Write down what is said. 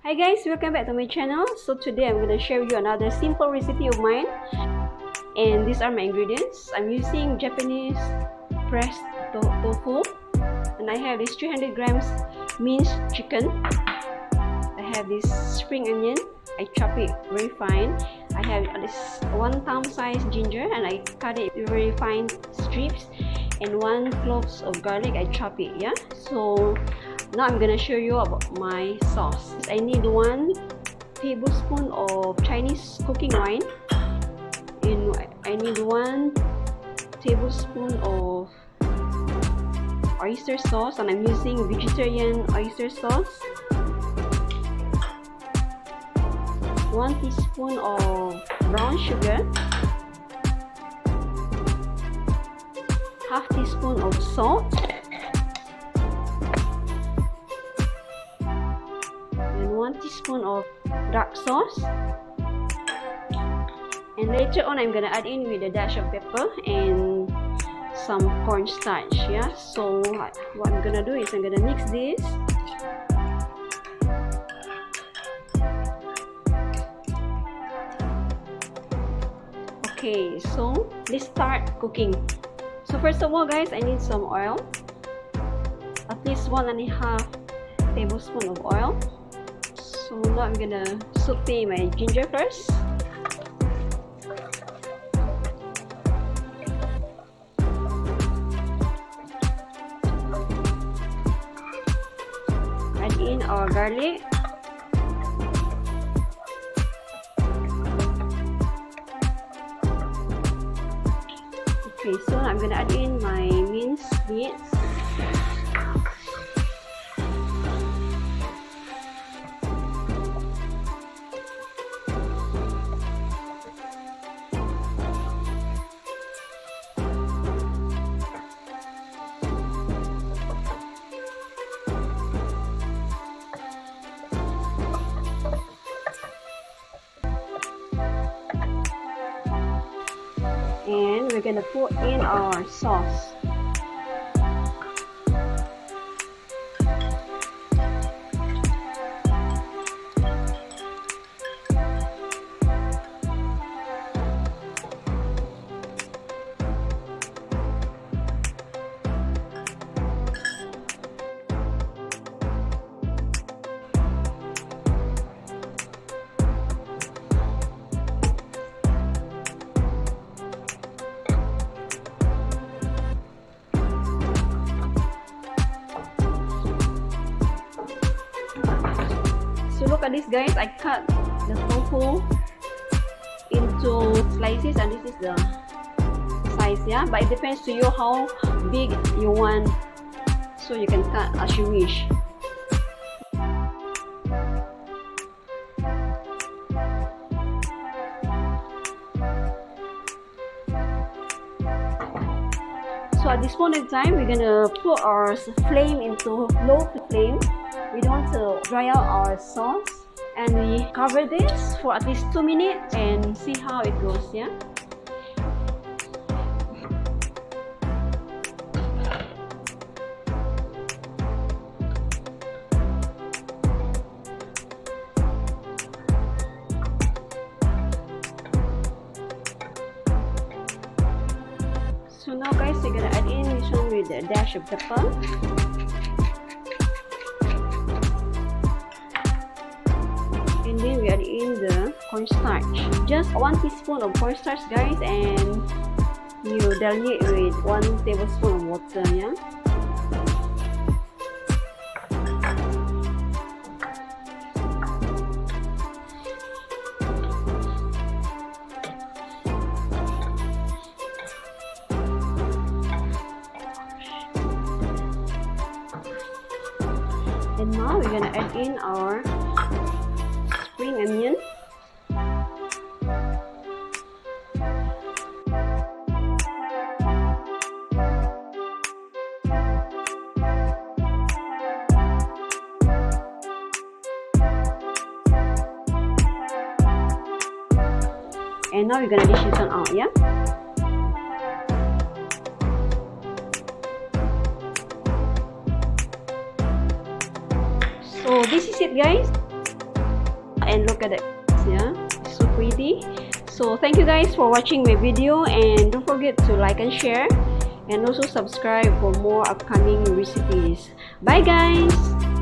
Hi guys, welcome back to my channel. So today I'm going to share with you another simple recipe of mine, and these are my ingredients. I'm using Japanese pressed tofu, and I have this 300 grams minced chicken. I have this spring onion, I chop it very fine. I have this 1 thumb size ginger and I cut it very fine strips, and 1 cloves of garlic, I chop it. Yeah, so now I'm gonna show you about my sauce. I need 1 tablespoon of Chinese cooking wine, and I need 1 tablespoon of oyster sauce, and I'm using vegetarian oyster sauce. 1 teaspoon of brown sugar, ½ teaspoon of salt, and 1 teaspoon of dark sauce. And later on I'm gonna add in with a dash of pepper and some cornstarch. Yeah, so what I'm gonna do is I'm gonna mix this. Okay, so let's start cooking. So first of all guys, I need some oil, at least 1½ tablespoon of oil. So now I'm gonna saute my ginger first. Add in our garlic. Okay, so I'm gonna add in my minced meat. And we're gonna put in our sauce. So look at this guys, I cut the tofu into slices, and this is the size. Yeah, but it depends to you how big you want, so you can cut as you wish. So at this point in time, we're gonna put our flame into low flame. We don't want to dry out our sauce, and we cover this for at least 2 minutes and see how it goes. Yeah. So now guys, we're gonna add in this one with a dash of pepper. And then we add in the cornstarch. Just 1 teaspoon of cornstarch guys, and you dilute with 1 tablespoon of water. Yeah. And now we're gonna add in our spring onion. And now we're gonna dish this one out. Yeah. So this is it guys. and look at it. Yeah, so pretty. So thank you guys for watching my video, and don't forget to like and share, and also subscribe for more upcoming recipes. Bye guys.